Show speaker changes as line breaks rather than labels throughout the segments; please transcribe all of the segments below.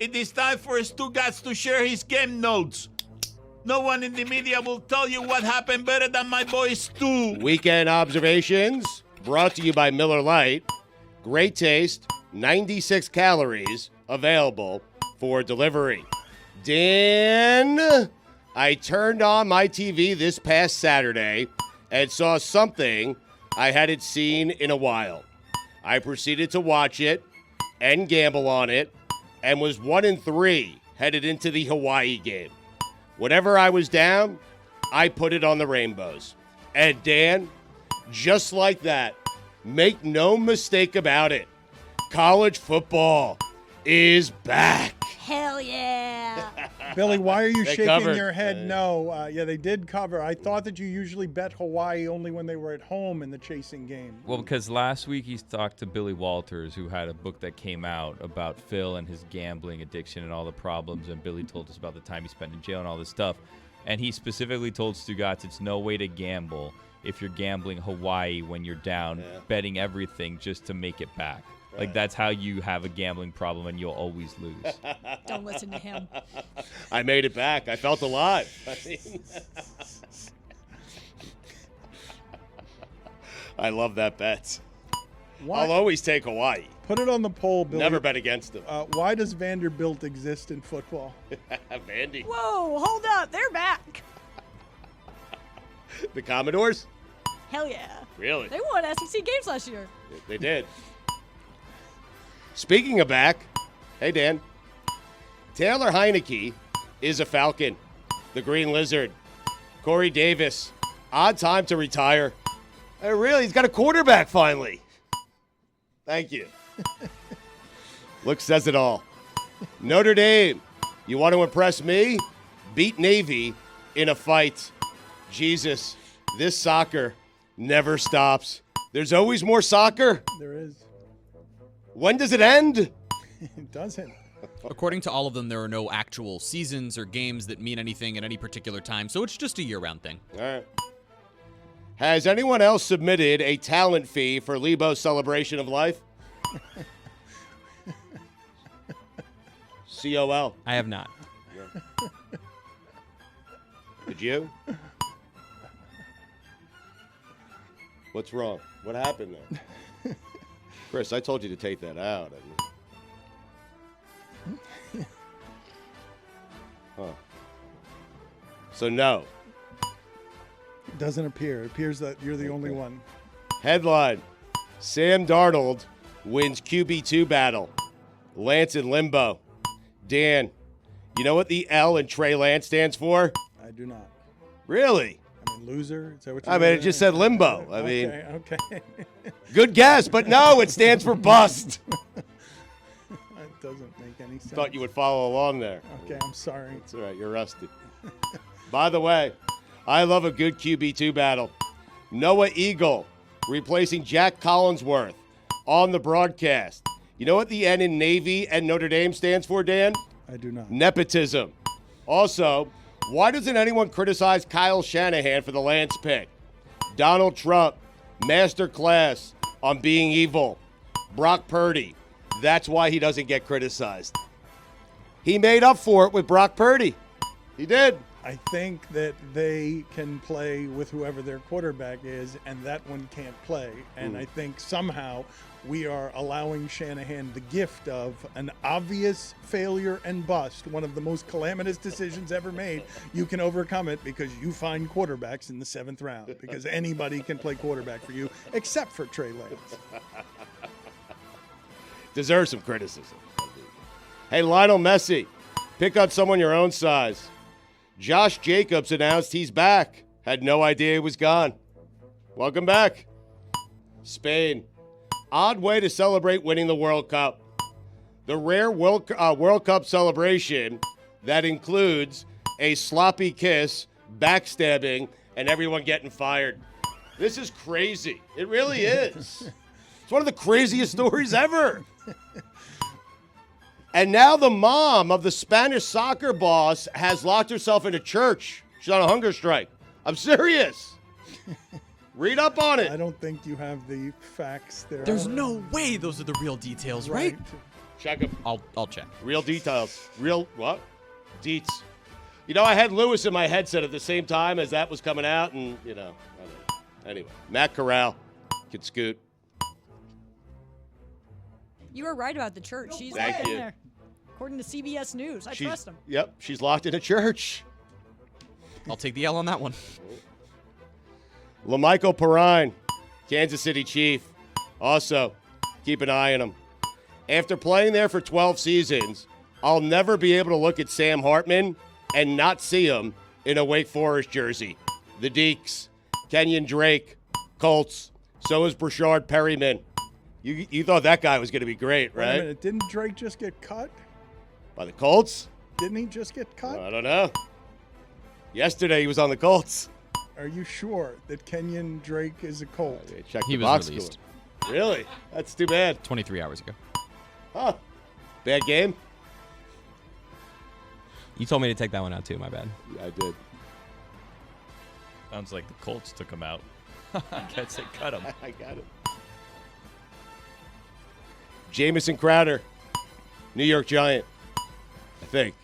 It is time for Stugotz to share his game notes. No one in the media will tell you what happened better than my boy Stu.
Weekend observations brought to you by Miller Lite. Great taste, 96 calories, available for delivery. Dan, I turned on my TV this past Saturday and saw something I hadn't seen in a while. I proceeded to watch it and gamble on it and was 1-3 headed into the Hawaii game. Whenever I was down, I put it on the Rainbows. And Dan, just like that, make no mistake about it, college football is back.
Hell yeah.
Billy, why are you
They
shaking
covered.
your head? No. Yeah, they did cover. I thought that you usually bet Hawaii only when they were at home in the chasing game.
Well, because last week he talked to Billy Walters, who had a book that came out about Phil and his gambling addiction and all the problems, and Billy told us about the time he spent in jail and all this stuff. And he specifically told Stugotz it's no way to gamble if you're gambling Hawaii when you're down, betting everything just to make it back.
Right.
Like, that's how you have a gambling problem and you'll always lose.
Don't listen to him.
I made it back. I felt alive. I love that bet.
Why?
I'll always take Hawaii.
Put it on the poll, Billy.
Never bet against them.
Why does Vanderbilt exist in football?
Vandy.
Whoa, hold up. They're back.
The Commodores?
Hell yeah.
Really?
They won SEC games last year.
They did. Speaking of back, hey, Dan. Taylor Heineke is a Falcon. The Green Lizard. Corey Davis, odd time to retire. Really, he's got a quarterback finally. Thank you. Look says it all. Notre Dame, you want to impress me? Beat Navy in a fight. Jesus, this soccer never stops. There's always more soccer.
There is.
When does it end?
It doesn't.
According to all of them, there are no actual seasons or games that mean anything at any particular time, so it's just a year-round thing.
All right. Has anyone else submitted a talent fee for Lebo's celebration of life? COL.
I have not.
Did you? What's wrong? What happened there? Chris, I told you to take that out. Huh. So no.
It doesn't appear. It appears that you're the only one.
Headline: Sam Darnold wins QB2 battle. Lance in limbo. Dan, you know what the L in Trey Lance stands for?
I do not.
Really?
I mean, loser? Is that what you
I mean, it just said limbo. I mean,
Okay.
good guess, but no, it stands for bust.
That doesn't make any sense.
Thought you would follow along there.
Okay, I'm sorry.
It's all right, you're rusty. By the way, I love a good QB2 battle. Noah Eagle replacing Jack Collinsworth on the broadcast. You know what the N in Navy and Notre Dame stands for, Dan?
I do not.
Nepotism. Also, why doesn't anyone criticize Kyle Shanahan for the Lance pick? Donald Trump, masterclass on being evil. Brock Purdy, that's why he doesn't get criticized. He made up for it with Brock Purdy. He did.
I think that they can play with whoever their quarterback is, and that one can't play. And I think somehow we are allowing Shanahan the gift of an obvious failure and bust, one of the most calamitous decisions ever made. You can overcome it because you find quarterbacks in the 7th round, because anybody can play quarterback for you except for Trey Lance.
Deserves some criticism. Hey, Lionel Messi, pick on someone your own size. Josh Jacobs announced he's back. Had no idea he was gone. Welcome back. Spain. Odd way to celebrate winning the World Cup. The rare World Cup celebration that includes a sloppy kiss, backstabbing, and everyone getting fired. This is crazy. It really is. It's one of the craziest stories ever. And now the mom of the Spanish soccer boss has locked herself in a church. She's on a hunger strike. I'm serious. Read up on it.
I don't think you have the facts there.
There's no way those are the real details, right?
Check them.
I'll check.
Real details. Real what? Deets. You know, I had Lewis in my headset at the same time as that was coming out, and, I don't know. Anyway, Matt Corral can scoot.
You were right about the church. She's
Thank
in
you.
there. According to CBS News. I trust him.
Yep, she's locked in a church.
I'll take the L on that one.
LaMichael Perrine, Kansas City Chief. Also, keep an eye on him. After playing there for 12 seasons, I'll never be able to look at Sam Hartman and not see him in a Wake Forest jersey. The Deeks, Kenyon Drake, Colts. So is Brashard Perryman. You thought that guy was going to be great,
Wait a
right?
minute, didn't Drake just get cut?
By the Colts?
Didn't he just get cut?
I don't know. Yesterday he was on the Colts.
Are you sure that Kenyon Drake is a Colt?
Check
He
the
was
box
released.
score. Really? That's too bad.
23 hours ago.
Huh. Bad game?
You told me to take that one out too. My bad.
Yeah, I did.
Sounds like the Colts took him out. I guess they cut him.
I got it. Jamison Crowder, New York Giant, I think.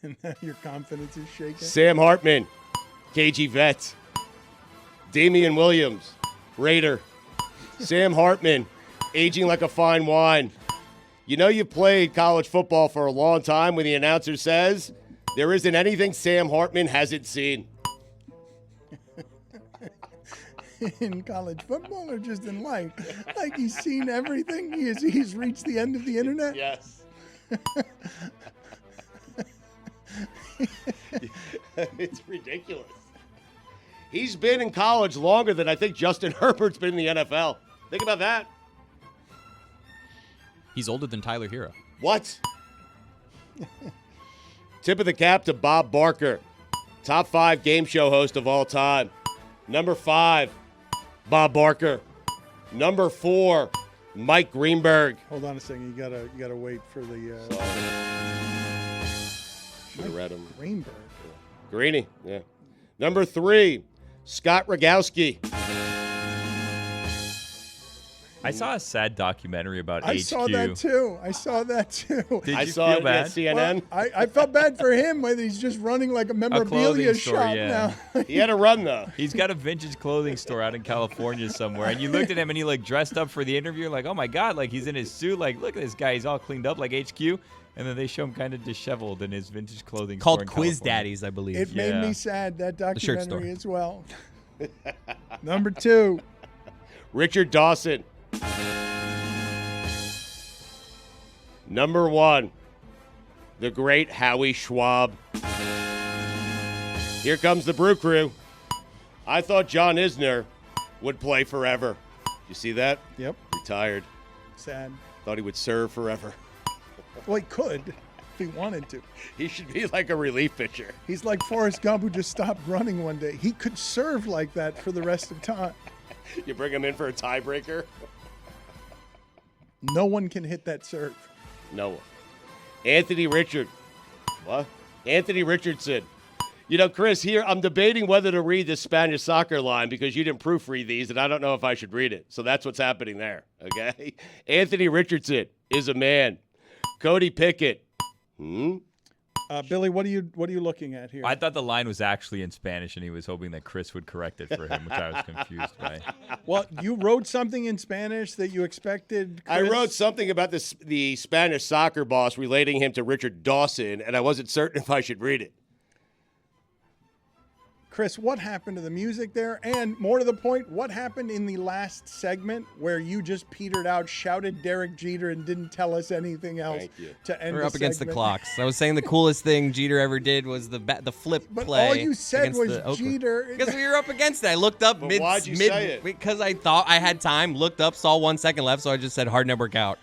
And now your confidence is shaken.
Sam Hartman, KG Vets. Damian Williams, Raider. Sam Hartman, aging like a fine wine. You know you played college football for a long time when the announcer says there isn't anything Sam Hartman hasn't seen.
In college football or just in life? Like he's seen everything? He's reached the end of the internet?
Yes. It's ridiculous. He's been in college longer than I think Justin Herbert's been in the NFL. Think about that.
He's older than Tyler Hero.
What? Tip of the cap to Bob Barker, top 5 game show host of all time. Number 5, Bob Barker. Number 4, Mike Greenberg.
Hold on a second. You gotta wait for the
Should have read him.
Greenberg.
Greeny, yeah. Number 3, Scott Rogowski.
I saw a sad documentary about HQ.
I saw that too.
Did
I
you
saw
feel
it at
bad?
CNN.
Well, I felt bad for him whether he's just running like a memorabilia
clothing store,
shop
yeah.
now.
He had a run, though.
He's got a vintage clothing store out in California somewhere, and you looked at him and he like dressed up for the interview, like, oh my god, like he's in his suit, like look at this guy, he's all cleaned up like HQ, and then they show him kind of disheveled in his vintage clothing store
Called
in
Quiz
California.
Daddies, I believe.
It made
Yeah.
me sad, that
shirt store.
documentary as well. Number 2,
Richard Dawson. Number 1, the great Howie Schwab. Here comes the Brew Crew. I thought John Isner would play forever. You see that?
Yep,
Retired.
sad.
Thought he would serve forever.
Well, he could if he wanted to.
He should be like a relief pitcher.
He's like Forrest Gump who just stopped running one day. He could serve like that for the rest of time.
You bring him in for a tiebreaker?
No one can hit that serve.
No one. Anthony Richard. What? Anthony Richardson. You know, Chris, here I'm debating whether to read the Spanish soccer line because you didn't proofread these, and I don't know if I should read it. So that's what's happening there, okay? Anthony Richardson is a man. Cody Pickett.
Billy, what are you looking at here?
I thought the line was actually in Spanish, and he was hoping that Chris would correct it for him, which I was confused by.
Well, you wrote something in Spanish that you expected.
I
Chris?
wrote something about the Spanish soccer boss relating him to Richard Dawson, and I wasn't certain if I should read it.
Chris, what happened to the music there? And more to the point, what happened in the last segment where you just petered out, shouted Derek Jeter, and didn't tell us anything else
Thank you.
to end
We're
the
up against the
segment?
clocks. I was saying the coolest thing Jeter ever did was the flip
But
play.
all you said
against
was
the Oakland.
Jeter.
Because we were up against it. I looked up
But
mid.
why'd you say it?
Because I thought I had time. Looked up, saw 1 second left, so I just said hard network out.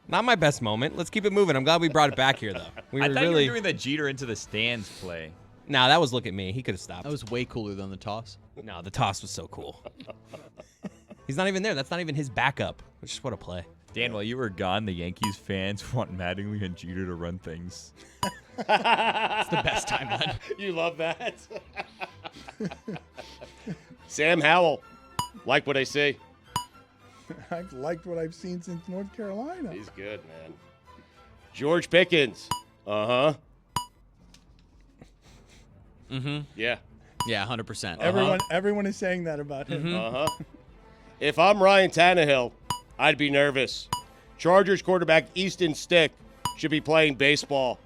Not my best moment. Let's keep it moving. I'm glad we brought it back here, though. We
I
were
thought
really.
you were doing the Jeter into the stands play.
Nah, that was look at me. He could have stopped.
That was way cooler than the toss.
No, the toss was so cool. He's not even there. That's not even his backup. Which is what a play.
Dan, while you were gone, the Yankees fans want Mattingly and Jeter to run things.
It's the best timeline.
You love that? Sam Howell. Like what I see.
I've liked what I've seen since North Carolina.
He's good, man. George Pickens. Uh-huh.
Mm-hmm.
Yeah.
Yeah, 100%.
Everyone is saying that about him.
Uh-huh. If I'm Ryan Tannehill, I'd be nervous. Chargers quarterback Easton Stick should be playing baseball.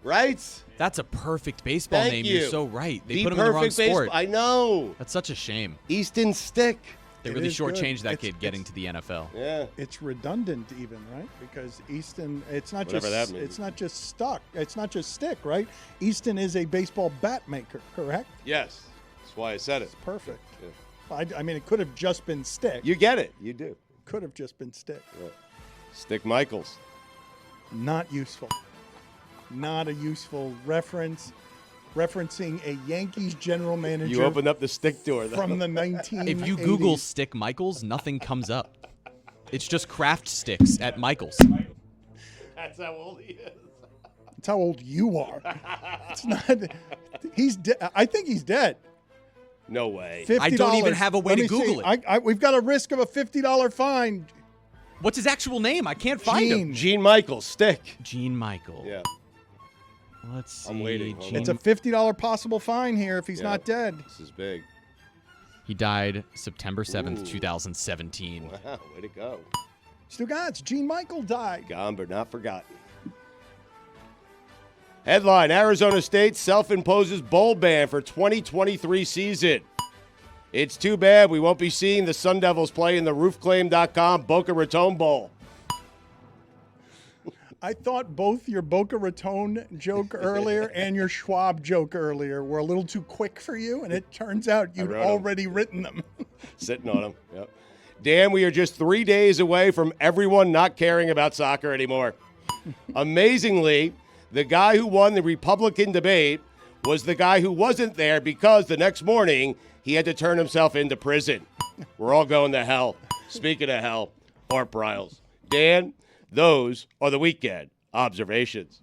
Right?
That's a perfect baseball
Thank
name.
you.
You're so right. They
The
put him in the wrong
perfect
sport.
I know.
That's such a shame.
Easton Stick.
They
It
really
is good.
shortchanged that
It's-
kid getting to the NFL.
Yeah.
It's redundant even, right? Because Easton, it's not
Whatever
just
that means.
it's not just stuck. It's not just stick, right? Easton is a baseball bat maker, correct?
Yes. That's why I said it.
Perfect.
Yeah.
I mean, it could have just been stick.
You get it. You do.
Could have just been stick.
Stick Michaels.
Not useful. Not a useful reference. Referencing a Yankees general manager
You opened up the stick door, though.
from the 1980s.
If you Google Stick Michaels, nothing comes up. It's just craft sticks at Michaels.
That's how old he is.
That's how old you are. It's not. He's dead. I think he's dead.
No way.
$50.
I don't even have a way
Let
to
me see.
Google it.
We've got a risk of a $50 fine.
What's his actual name? I can't find him.
Gene Michaels, Stick.
Gene Michael.
Yeah.
Let's see.
I'm waiting. Hold
Gene-
It's a $50 possible fine here if he's
Yeah.
not dead.
This is big.
He died September 7th,
Ooh.
2017.
Wow. Way to go.
Stugotz, Gene Michael died.
Gone but not forgotten. Headline: Arizona State self-imposes bowl ban for 2023 season. It's too bad we won't be seeing the Sun Devils play in the roofclaim.com Boca Raton Bowl.
I thought both your Boca Raton joke earlier and your Schwab joke earlier were a little too quick for you, and it turns out you'd
wrote 'em.
already written them.
Sitting on them. Yep. Dan, we are just 3 days away from everyone not caring about soccer anymore. Amazingly, the guy who won the Republican debate was the guy who wasn't there because the next morning he had to turn himself into prison. We're all going to hell. Speaking of hell, Art Briles. Dan, those are the weekend observations.